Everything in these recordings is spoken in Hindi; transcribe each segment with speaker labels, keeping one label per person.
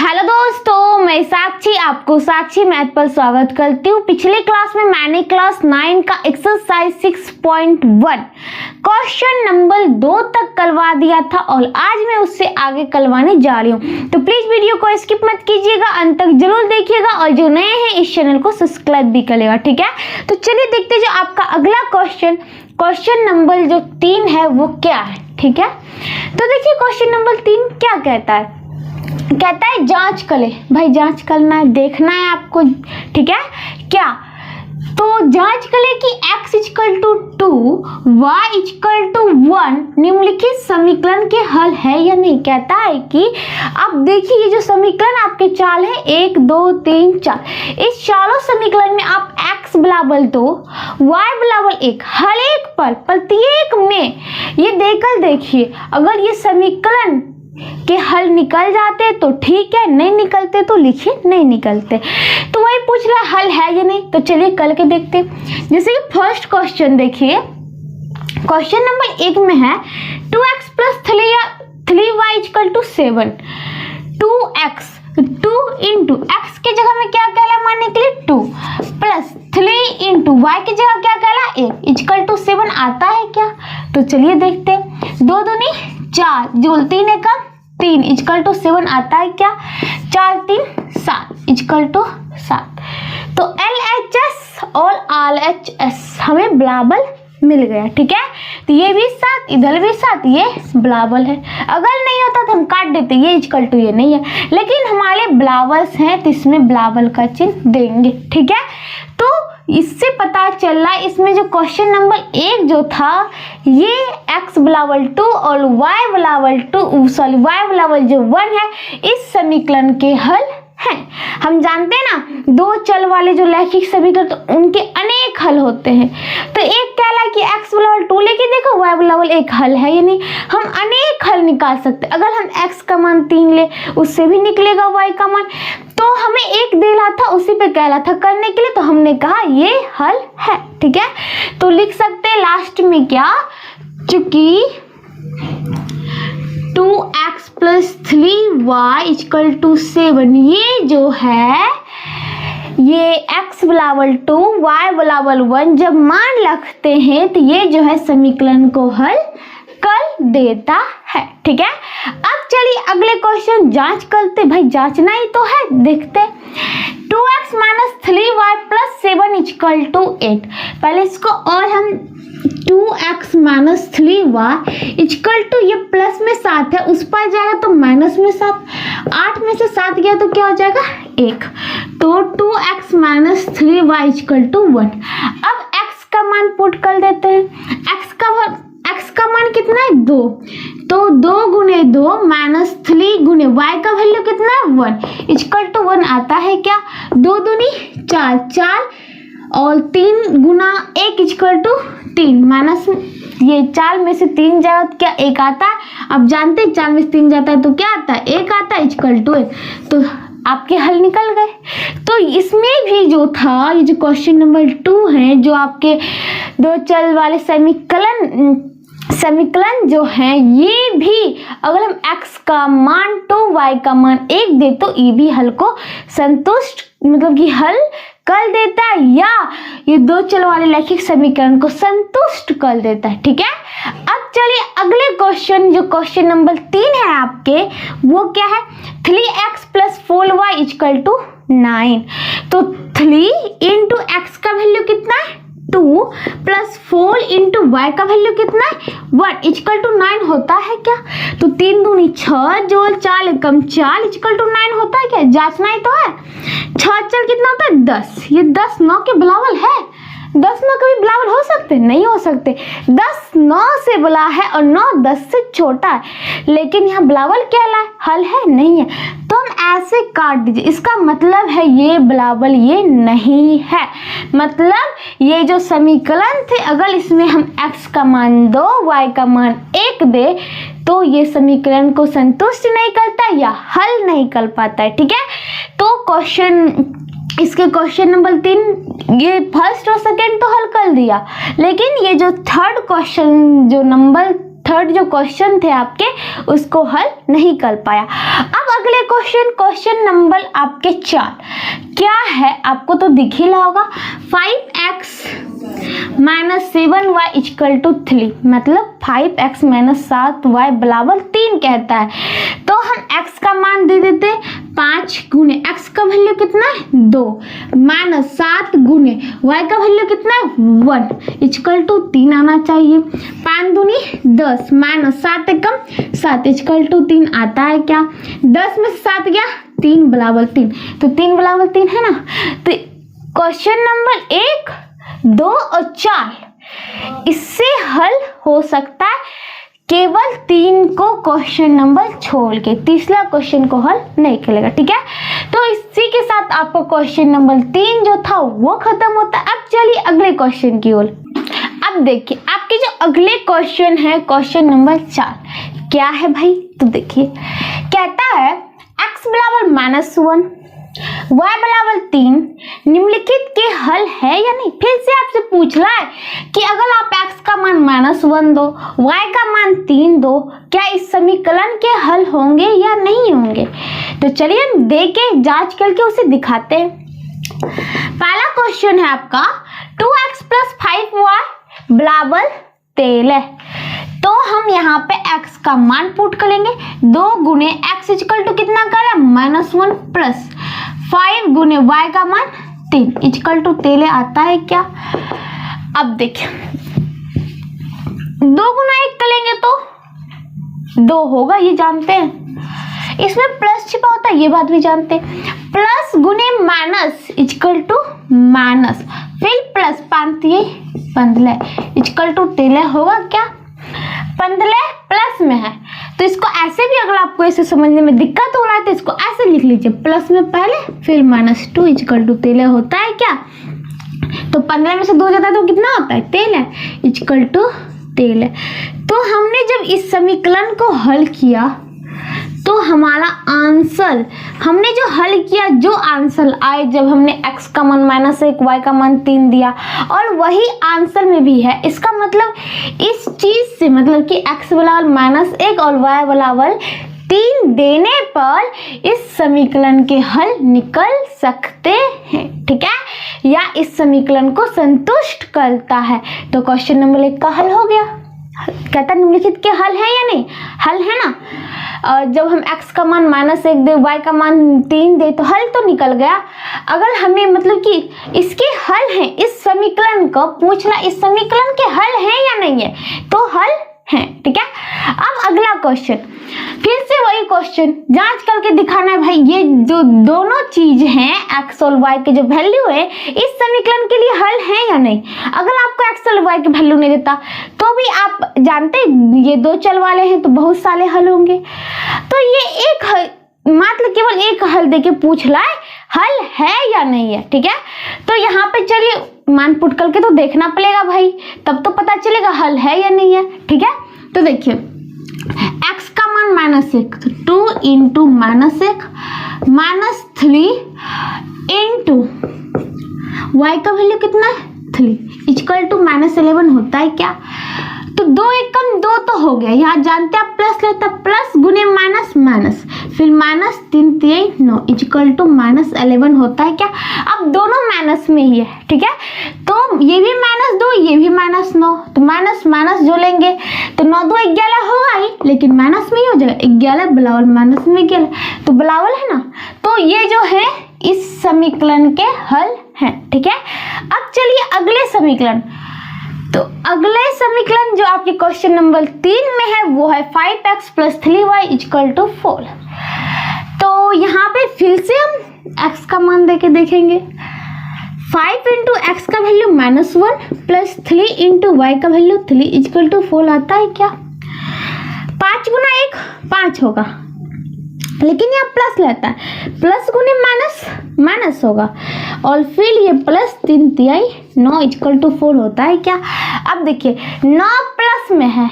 Speaker 1: हेलो दोस्तों, मैं साक्षी आपको साक्षी मैथ पर स्वागत करती हूँ। पिछले क्लास में मैंने क्लास 9 का एक्सरसाइज 6.1 क्वेश्चन नंबर 2 तक करवा दिया था और आज मैं उससे आगे करवाने जा रही हूँ। तो प्लीज वीडियो को स्किप मत कीजिएगा, अंत तक जरूर देखिएगा और जो नए हैं इस चैनल को सब्सक्राइब भी करेगा, ठीक है। तो चलिए देखते हैं जो आपका अगला क्वेश्चन नंबर जो 3 है वो क्या है, ठीक है। तो देखिए क्वेश्चन नंबर 3 क्या कहता है। कहता है जांच करें, भाई जांच करना है, देखना है आपको, ठीक है। क्या तो जांच करें कि x equal to 2 y equal to 1 निम्नलिखित समीकरण के हल है या नहीं। कहता है कि अब देखिए ये जो समीकरण आपके चार है 1 2 3 4, इस चारों समीकरण में आप x बराबर 2 y बराबर 1 हर एक पर प्रत्येक में ये देकर देखिए, अगर ये समीकरण के हल निकल जाते तो ठीक है, नहीं निकलते तो लिखिए नहीं निकलते। तो वही पूछ रहा हल है या नहीं, तो चलिए करके देखते हैं। जैसे कि फर्स्ट क्वेश्चन देखिए, क्वेश्चन नंबर 1 में है 2x plus 3y equal to 7। 2x 2 into x के जगह में क्या कहला मानने के लिए 2 प्लस 3 इंटू वाई की जगह क्या कहला 1 इक्वल टू 7 आता है क्या। तो चलिए देखते हैं। 2 दूनी 4 जोड़ 3 एकम 3 इक्वल टू 7 आता है क्या। 4 3 7 इक्वल टू 7। तो LHS और RHS हमें बराबर मिल गया, ठीक है। तो ये भी 7 इधर भी 7, ये बराबर है। अगर नहीं होता तो हम काट देते, ये इक्वल टू ये नहीं है, लेकिन हमारे बराबर हैं तो इसमें बराबर का चिन्ह देंगे, ठीक है। तो इससे पता चल रहा है इसमें जो क्वेश्चन नंबर 1 जो था ये x बराबर 2 और y बराबर जो 1 है इस समीकरण के हल हैं। हम जानते हैं ना दो चल वाले जो रैखिक समीकरण तो उनके अनेक हल होते हैं। तो एक कहला कि x बराबर 2 लेके देखो y बराबर 1 हल है या नहीं। हम अनेक हल निकाल सकते, अगर हम x का मान 3 ले उससे भी निकलेगा y का मान। तो हमें एक देला था उसी पे कहला था करने के लिए, तो हमने कहा ये हल है, ठीक है। तो लिख सकते हैं लास्ट में क्या, चूंकि 2x plus 3y equal to 7 ये जो है ये x बराबर 2 y बराबर 1 जब मान रखते हैं तो ये जो है समीकरण को हल कर देता है, ठीक है। अब चलिए अगले क्वेश्चन जांच करते, भाई जांचना ही तो है, देखते 2x minus 3y plus 7 equal to 8। पहले इसको और हम 2x minus 3y equal to ये प्लस में 7 है उस पर जाएगा तो माइनस में 7, 8 में से 7 गया तो क्या हो जाएगा 1। तो 2x minus 3y equal to 1। अब x का मान पुट कर देते हैं। x का मान कितना है 2, तो 2 गुने 2 माइनस 3 गुने y का वैल्यू कितना है 1 इक्वल टू 1 आता है क्या। 2 दूनी 4 4 और 3 गुना 1 इक्वल टू 3 माइनस ये 4 में से 3 जाएगा तो क्या 1 आता है। अब जानते हैं 4 में से 3 जाता है तो क्या आता है 1 आता है इक्वल टू 1। तो आपके हल निकल गए। तो इसमें भी जो था ये जो क्वेश्चन नंबर 2 है जो आपके दो चल वाले समीकरण जो है ये भी अगर हम x का मान 2 y का मान 1 दे तो ये भी हल को संतुष्ट मतलब कि हल कर देता है या ये दो चल वाले रैखिक समीकरण को संतुष्ट कर देता है, ठीक है। अब चलिए अगले क्वेश्चन जो क्वेश्चन नंबर 3 है आपके वो क्या है 3x plus 4y equal to 9। तो 3 इंटू एक्स का वैल्यू कितना है 2 प्लस 4 इंटू वाई का वैल्यू कितना है 1 इक्वल टू 9 होता है क्या। तो 3 दूनी 6 जोड़ 4 एकम 4 इक्वल टू 9 होता है क्या, जांचना ही तो है। 6 चल कितना होता है 10, ये 10 9 के बराबर है। 10 9 कभी बराबर हो सकते नहीं हो सकते। 10 9 से बड़ा है और 9 10 से छोटा है, लेकिन यहाँ बराबर क्या हल है नहीं है, तो हम ऐसे काट दीजिए। इसका मतलब है ये बराबर ये नहीं है, मतलब ये जो समीकरण थे अगर इसमें हम x का मान 2 y का मान 1 दे तो ये समीकरण को संतुष्ट नहीं करता या हल नहीं कर पाता है, ठीक है। तो इसके क्वेश्चन नंबर 3 ये फर्स्ट और सेकेंड तो हल कर दिया, लेकिन ये जो थर्ड क्वेश्चन जो नंबर थर्ड जो क्वेश्चन थे आपके उसको हल नहीं कर पाया। अब अगले क्वेश्चन नंबर आपके 4 क्या है आपको तो दिख ही रहा होगा। 5x - 7y = 3 मतलब 5x - 7y = 3 कहता है। तो हम x का मान दे देते 5 गुने x का वैल्यू कितना है 2 - 7 गुने y का वैल्यू कितना है 1 = 3 आना चाहिए। 5 दूनी 10 - 7 एकम 7 = 3 आता है क्या। 10 में से 7 गया 3 = 3 तो 3 = 3 है ना। तो क्वेश्चन नंबर 1, 2 और 4 इससे हल हो सकता है केवल 3 को क्वेश्चन नंबर छोड़ के, तीसरा क्वेश्चन को हल नहीं करेगा। ठीक है, तो इसी के साथ आपका क्वेश्चन नंबर 3 जो था वो खत्म होता है। अब चलिए अगले क्वेश्चन की ओर। अब देखिए आपके जो अगले क्वेश्चन है क्वेश्चन नंबर 4 क्या है भाई, तो देखिए कहता है x = -1 y = 3 निम्नलिखित के हल है या नहीं। फिर से आपसे पूछ रहा है कि अगर आप x का मान -1 दो y का मान 3 दो क्या इस समीकरण के हल होंगे या नहीं होंगे। तो चलिए हम दे के जांच करके उसे दिखाते हैं। पहला क्वेश्चन है आपका 2x + 5y = 13 तो हम यहाँ पे x का मान पुट करेंगे 2 गुने x = कितना कर -1 प्लस 5 गुने y का मान 3 = 13 आता है क्या। अब देखिए 2 गुना 1 करेंगे तो 2 होगा, ये जानते हैं। इसमें प्लस छिपा होता है, ये बात भी जानते हैं। प्लस गुने माइनस = माइनस, फिर प्लस 15 = 13 होगा क्या। 15 प्लस में है तो इसको ऐसे भी, अगर आपको ऐसे समझने में दिक्कत हो रहा है तो इसको ऐसे लिख लीजिए, प्लस में पहले फिर -2 = 13 होता है क्या। तो 15 में से 2 जाता है तो कितना होता है 13 = 13। तो हमने जब इस समीकरण को हल किया तो हमारा आंसर, हमने जो हल किया जो आंसर आए जब हमने x का मान -1 y का मान 3 दिया और वही आंसर में भी है। इसका मतलब इस चीज से मतलब कि x = -1 और y = 3 देने पर इस समीकरण के हल निकल सकते हैं। ठीक है, या इस समीकरण को संतुष्ट करता है। तो क्वेश्चन नंबर 1 का हल हो गया। कहता निम्नलिखित के हल है या नहीं, हल है ना। जब हम x का मान -1 दे y का मान 3 दे तो हल तो निकल गया। अगर हमें मतलब कि इसके हल है, इस समीकरण को पूछना इस समीकरण के हल है या नहीं है, तो हल है। ठीक है, अब अगला क्वेश्चन, फिर से वही क्वेश्चन जांच करके दिखाना है भाई ये जो दोनों चीज हैं x और y के जो वैल्यू है इस समीकरण के लिए हल है या नहीं। अगर आपको x और y के वैल्यू नहीं देता तो भी आप जानते ये 2 चल वाले हैं तो बहुत सारे हल होंगे। तो ये एक मात्र केवल एक हल देके पूछ रहा है हल है या नहीं है। ठीक है, तो यहाँ पे चलिए मान पुट करके तो देखना पड़ेगा भाई, तब तो पता चलेगा हल है या नहीं है। ठीक है, तो देखिए x का मान -1 तो 2 × -1 -3 × y का वैल्यू कितना है 3 = -11 होता है क्या। तो 2 एकम 2 तो हो गया, यहाँ जानते हैं प्लस लेता प्लस गुने माइनस माइनस फिर -3 × 9 = -11 होता है क्या। अब दोनों माइनस में ही है। ठीक है, तो ये भी -2 ये भी -9 तो माइनस माइनस जो लेंगे तो 9 2 11 होगा ही, लेकिन माइनस में ही हो जाएगा 11 बराबर माइनस में 11 तो बराबर है ना। तो ये जो है इस समीकरण के हल हैं। ठीक है, अब चलिए अगले समीकरण, तो अगले समीकरण जो आपके क्वेश्चन नंबर 3 में है वो है 5x + 3y = 4। तो यहाँ पे फिर से हम x का मान देके देखेंगे। 5 × x का वैल्यू -1 प्लस 3 × y का वैल्यू 3 = 4 आता है क्या। 5 गुना 1 5 होगा, लेकिन यहाँ प्लस रहता है, प्लस गुने माइनस माइनस होगा और फिर ये प्लस 3 × 9 = 4 होता है क्या। अब देखिए 9 प्लस में है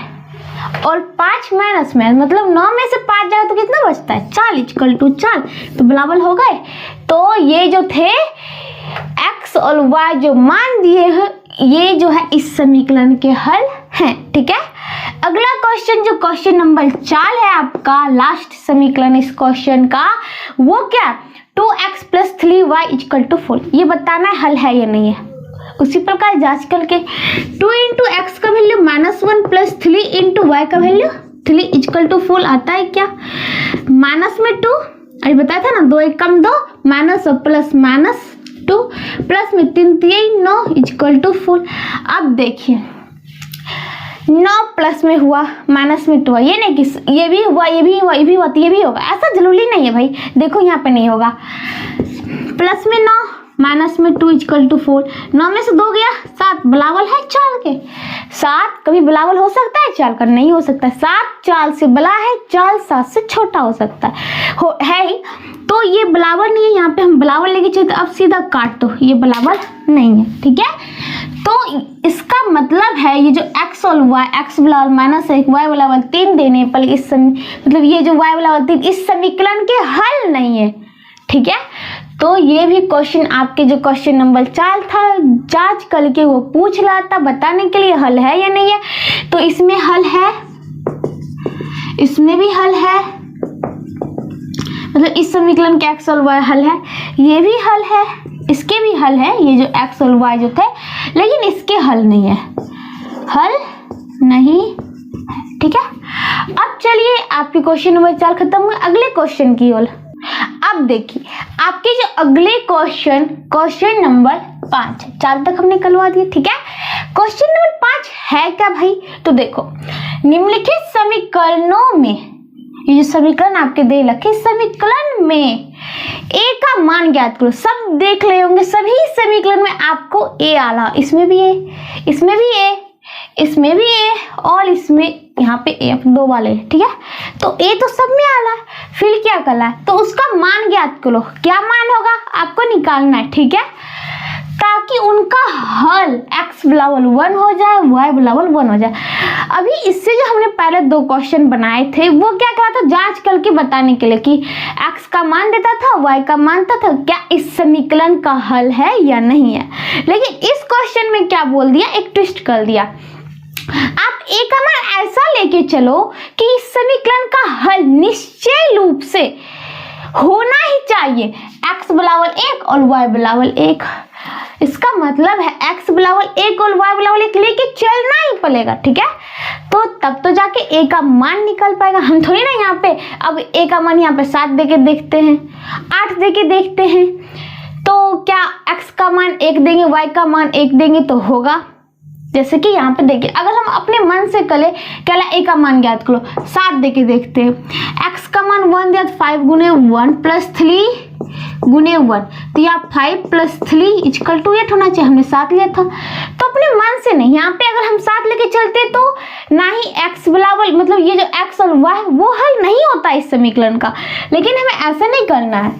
Speaker 1: और 5 माइनस में है, मतलब 9 में से 5 जाए तो कितना बचता है 4 = 4 तो बराबर हो गए। तो ये जो थे x और y जो मान दिए हैं ये जो है इस समीकरण के हल हैं। ठीक है, अगला क्वेश्चन जो क्वेश्चन नंबर 4 है आपका, लास्ट समीकरण इस क्वेश्चन का, वो क्या, 2x + 3y = 4। ये बताना है हल है या नहीं है। उसी प्रकार जांच करके 2 × x का वैल्यू -1 + 3 × y का वैल्यू 3 = 4 आता है क्या। माइनस में 2, अभी बताया था ना, 2 × 1 = 2, माइनस और प्लस -2, प्लस में 3 × 3 = 9 = 4। अब देखिए 9 प्लस में हुआ, माइनस में 2, ये नहीं कि ये भी हुआ, ये भी हुआ, ये भी हुआ तो ये भी होगा, ऐसा जरूरी नहीं है भाई। देखो यहाँ पे नहीं होगा, प्लस में 9, माइनस में 2 = 4। 9 में से 2 गया 7, बलावल है चाल के। 7 कभी बलावल हो सकता है चाल का, नहीं हो सकता। 7 चाल से बड़ा है, चाल 7 से छोटा हो सकता है ही, तो ये बलावल नहीं है। यहाँ पे हम बलावल लेके चलते, अब सीधा काट दो, ये बलावल नहीं है, ठीक है। तो इसका मतलब है ये जो x और y, x Balawal -1, y Balawal 3 देने पर इस मतलब ये जो y बलावल 3 इस समीकरण के हल नहीं है, ठीक है। तो ये भी क्वेश्चन आपके जो क्वेश्चन नंबर 4 था, जांच करके वो पूछ रहा था बताने के लिए हल है या नहीं है। तो इसमें हल है, इसमें भी हल है, मतलब इस समीकरण के x और y हल है, ये भी हल है, इसके भी हल है, ये जो x और y जो थे, लेकिन इसके हल नहीं है, हल नहीं, ठीक है। अब चलिए आपके क्वेश्चन नंबर 4 खत्म हुए, अगले क्वेश्चन की ओर। अब देखिए आपके जो अगले क्वेश्चन नंबर 5 है, 4 तक हमने करवा दिया, ठीक है। क्वेश्चन नंबर 5 है क्या भाई, तो देखो निम्नलिखित समीकरणों में, ये जो समीकरण आपके दे रखे, समीकरण में a का मान ज्ञात करो। सब देख ले होंगे, सभी समीकरण में आपको a आला, इसमें भी a, इसमें भी a, इसमें भी a, और इसमें यहाँ पे a 2 वाले, ठीक है। तो a तो सब में आला है, फिर क्या करना है, तो उसका मान ज्ञात करो। क्या मान होगा आपको निकालना है, ठीक है, ताकि उनका हल x बराबर 1 हो जाए, y बराबर 1 हो जाए। अभी इससे जो हमने पहले 2 क्वेश्चन बनाए थे, वो क्या करा था, जांच करके बताने के लिए कि x का मान देता था, y का मान देता था, क्या इस समीकरण का हल है या नहीं है। लेकिन इस क्वेश्चन में क्या बोल दिया, एक ट्विस्ट कर दिया। आप a का मान ऐसा लेके चलो कि इस समीकरण का हल निश्चय रूप से होना ही चाहिए, x बराबर 1 और y बराबर 1। इसका मतलब है x बराबर 1 और y बराबर 1 लेके चलना ही पड़ेगा, ठीक है। तो तब तो जाके a का मान निकल पाएगा। हम थोड़ी ना यहाँ पे अब a का मान यहाँ पे 7 देके देखते हैं, 8 देके देखते हैं, तो क्या x का मान 1 देंगे, y का मान 1 देंगे तो होगा। जैसे कि यहाँ पे देखिए, अगर हम अपने मन से करें, क्या a का मान ज्ञात करो, 7 देके देखते हैं, x का मान 1 दिया, 5 × 1 + 3 × 1, तो यहाँ 5 + 3 = 8 होना चाहिए, हमने 7 लिया था। तो अपने मन से नहीं, यहाँ पे अगर हम 7 लेके चलते तो ना ही x बराबर, मतलब ये जो x और y है वो हल नहीं होता इस समीकरण का। लेकिन हमें ऐसा नहीं करना है,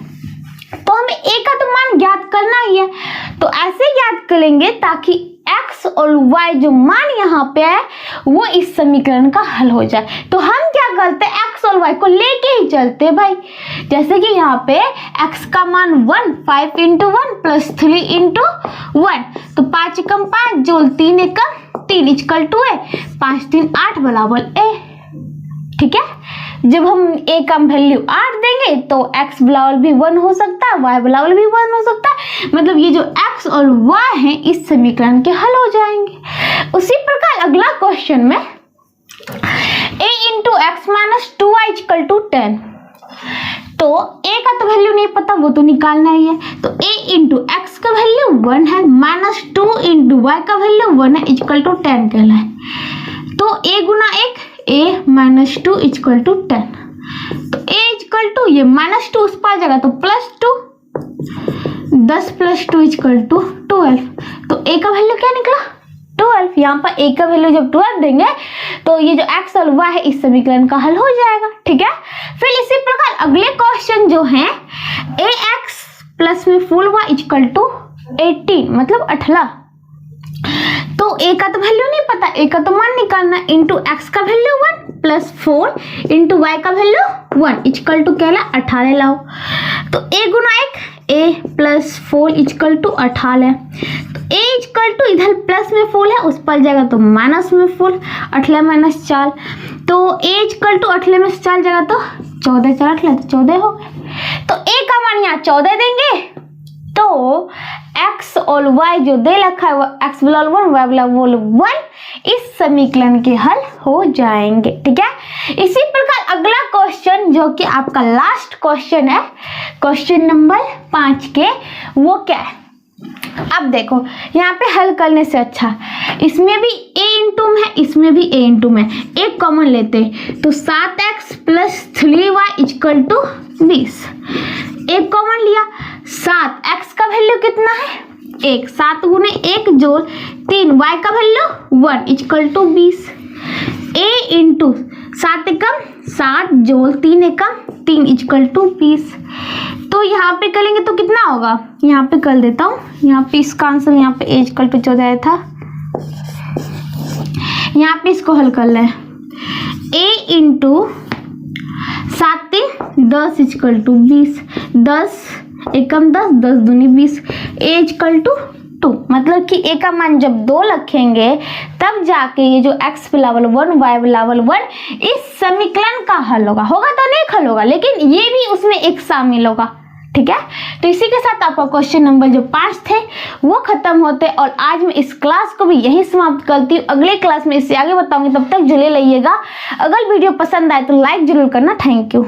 Speaker 1: तो हमें a का तो मान ज्ञात करना ही है, तो ऐसे ज्ञात करेंगे ताकि x और y जो मान यहाँ पे है वो इस समीकरण का हल हो जाए। तो हम क्या करते हैं, x और y को लेके ही चलते भाई। जैसे कि यहाँ पे x का मान 1, 5 × 1 + 3 × 1, तो 5 × 5 जोड़ 3 × 3 = a, 5 × 3 = 8 बराबर a, ठीक है। जब हम a का वैल्यू 8 देंगे तो x बराबर भी 1 हो सकता है, y बराबर भी 1 हो सकता है, मतलब ये जो x और y हैं इस समीकरण के हल हो जाएंगे। उसी प्रकार अगला क्वेश्चन में a × x - 2y = 10, तो a का तो वैल्यू नहीं पता, वो तो निकालना ही है। तो a × x का वैल्यू 1 है, -2 × y का वैल्यू 1 है, = 10 कहलाए। तो a × 1 a - 2 = 10, तो a ये -2 उस पर जगह तो +2, 10 + 2 = 12, तो a का वैल्यू क्या निकला, 12। यहाँ पर a का वैल्यू जब 12 देंगे तो ये जो x और y है इस समीकरण का हल हो जाएगा, ठीक है। फिर इसी प्रकार अगले क्वेश्चन जो है, ax + में 4y = 18, मतलब 18, तो a का तो वैल्यू नहीं पता, a का तो मान निकालना, इंटू x का वैल्यू 1 + 4 इंटू y का वैल्यू 1 = कहला 18 लाओ। तो a गुना 1 a प्लस 4 इक्वल टू 18 है। तो a इक्वल टू इधर प्लस में 4 है, उस पर जाएगा तो माइनस में 4, 18 माइनस 4। तो a इक्वल टू 18 में 4 जाएगा तो 14, 4 18 तो 14 हो गए। तो a का मान यहाँ 14 देंगे तो x और y जो दे रखा है वो x बराबर 1 y बराबर 1 इस समीकरण के हल हो जाएंगे। ठीक है, इसी प्रकार अगला क्वेश्चन जो कि आपका लास्ट क्वेश्चन है, क्वेश्चन नंबर 5 के, वो क्या है। अब देखो यहाँ पे हल करने से अच्छा इसमें भी a इंटू में है, इसमें भी a इंटू में, एक कॉमन लेते तो 7x plus 3y equal to 20। एक कॉमन लिया, 7x का वैल्यू कितना है 1, 7 गुने 1 जोड़ 3, y का value 1 equal to 20। a into 7 एकम 7 जोड़ 3 एकम 3 इक्वल टू 20। तो यहाँ पे करेंगे तो कितना होगा, यहाँ पे कर देता हूँ, यहाँ पे इसका आंसर यहाँ पे a इक्वल टू 14 आया था, यहाँ पे इसको हल कर लें। a इंटू 7 10 इक्वल टू 20, 10 एकम 10, 10 दूनी 20, a इक्वल टू 2। मतलब कि a का मान जब 2 रखेंगे तब जाके ये जो x बराबर 1 y बराबर 1 इस समीकरण का हल होगा। होगा तो नहीं हल होगा, लेकिन ये भी उसमें एक शामिल होगा। ठीक है, तो इसी के साथ आपका क्वेश्चन नंबर जो 5 थे वो खत्म होते और आज मैं इस क्लास को भी यही समाप्त करती हूँ। अगले क्लास में इससे आगे बताऊंगी, तब तक जुड़े रहिएगा। अगर वीडियो पसंद आए तो लाइक जरूर करना। Thank you.